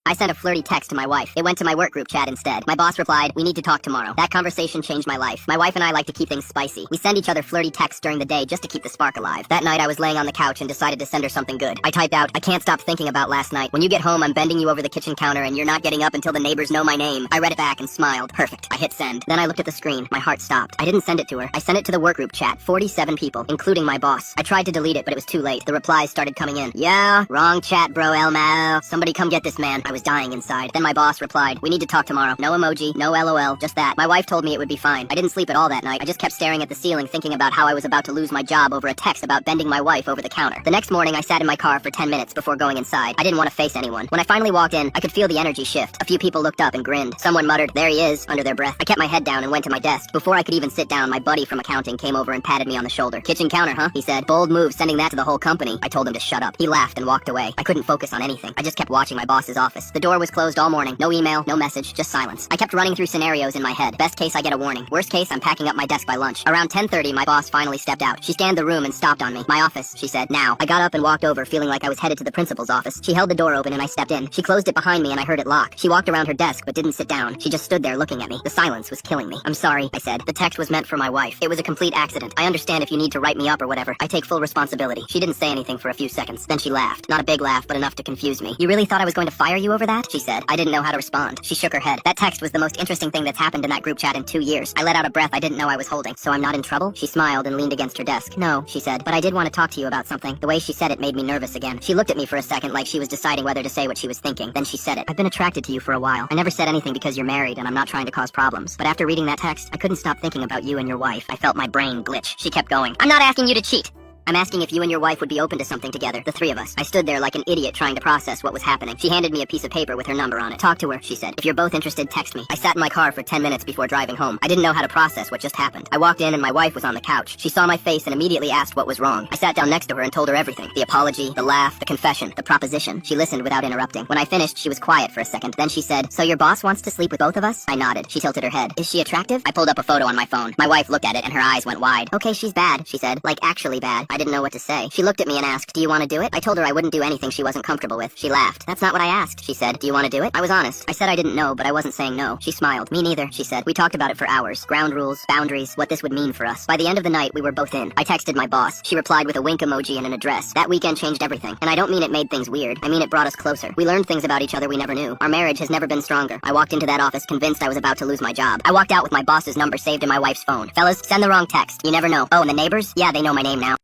I sent a flirty text to my wife. It went to my work group chat instead. My boss replied, "We need to talk tomorrow." That conversation changed my life. My wife and I like to keep things spicy. We send each other flirty texts during the day just to keep the spark alive. That night I was laying on the couch and decided to send her something good. I typed out, "I can't stop thinking about last night. When you get home, I'm bending you over the kitchen counter and you're not getting up until the neighbors know my name." I read it back and smiled. Perfect. I hit send. Then I looked at the screen. My heart stopped. I didn't send it to her. I sent it to the work group chat. 47 people, including my boss. I tried to delete it, but it was too late. The replies started coming in. "Yeah, wrong chat, bro, Elmo. Somebody come get this man." I was dying inside. Then my boss replied, "We need to talk tomorrow." No emoji, no LOL, just that. My wife told me it would be fine. I didn't sleep at all that night. I just kept staring at the ceiling thinking about how I was about to lose my job over a text about bending my wife over the counter. The next morning I sat in my car for 10 minutes before going inside. I didn't want to face anyone. When I finally walked in, I could feel the energy shift. A few people looked up and grinned. Someone muttered, "There he is," under their breath. I kept my head down and went to my desk. Before I could even sit down, my buddy from accounting came over and patted me on the shoulder. "Kitchen counter, huh?" he said. "Bold move, sending that to the whole company." I told him to shut up. He laughed and walked away. I couldn't focus on anything. I just kept watching my boss's office. The door was closed all morning. No email, no message, just silence. I kept running through scenarios in my head. Best case, I get a warning. Worst case, I'm packing up my desk by lunch. Around 10:30, my boss finally stepped out. She scanned the room and stopped on me. "My office," she said. "Now." I got up and walked over, feeling like I was headed to the principal's office. She held the door open and I stepped in. She closed it behind me and I heard it lock. She walked around her desk but didn't sit down. She just stood there looking at me. The silence was killing me. "I'm sorry," I said. "The text was meant for my wife. It was a complete accident. I understand if you need to write me up or whatever. I take full responsibility." She didn't say anything for a few seconds. Then she laughed. Not a big laugh, but enough to confuse me. "You really thought I was going to fire you over that?" she said. I didn't know how to respond. She shook her head. "That text was the most interesting thing that's happened in that group chat in 2 years." I let out a breath I didn't know I was holding. "So I'm not in trouble?" She smiled and leaned against her desk. "No," she said, "but I did want to talk to you about something." The way she said it made me nervous again. She looked at me for a second like she was deciding whether to say what she was thinking. Then she said it. "I've been attracted to you for a while. I never said anything because you're married and I'm not trying to cause problems. But after reading that text, I couldn't stop thinking about you and your wife." I felt my brain glitch. She kept going. "I'm not asking you to cheat. I'm asking if you and your wife would be open to something together, the three of us." I stood there like an idiot trying to process what was happening. She handed me a piece of paper with her number on it. "Talk to her," she said. "If you're both interested, text me." I sat in my car for 10 minutes before driving home. I didn't know how to process what just happened. I walked in and my wife was on the couch. She saw my face and immediately asked what was wrong. I sat down next to her and told her everything. The apology, the laugh, the confession, the proposition. She listened without interrupting. When I finished, she was quiet for a second. Then she said, "So your boss wants to sleep with both of us?" I nodded. She tilted her head. "Is she attractive?" I pulled up a photo on my phone. My wife looked at it and her eyes went wide. "Okay, she's bad," she said. "Like actually bad." I didn't know what to say. She looked at me and asked, "Do you want to do it?" I told her I wouldn't do anything she wasn't comfortable with. She laughed. "That's not what I asked," she said. "Do you want to do it?" I was honest. I said I didn't know, but I wasn't saying no. She smiled. "Me neither," she said. We talked about it for hours. Ground rules, boundaries, what this would mean for us. By the end of the night, we were both in. I texted my boss. She replied with a wink emoji and an address. That weekend changed everything. And I don't mean it made things weird. I mean it brought us closer. We learned things about each other we never knew. Our marriage has never been stronger. I walked into that office convinced I was about to lose my job. I walked out with my boss's number saved in my wife's phone. "Fellas, send the wrong text. You never know. Oh, and the neighbors? Yeah, they know my name now."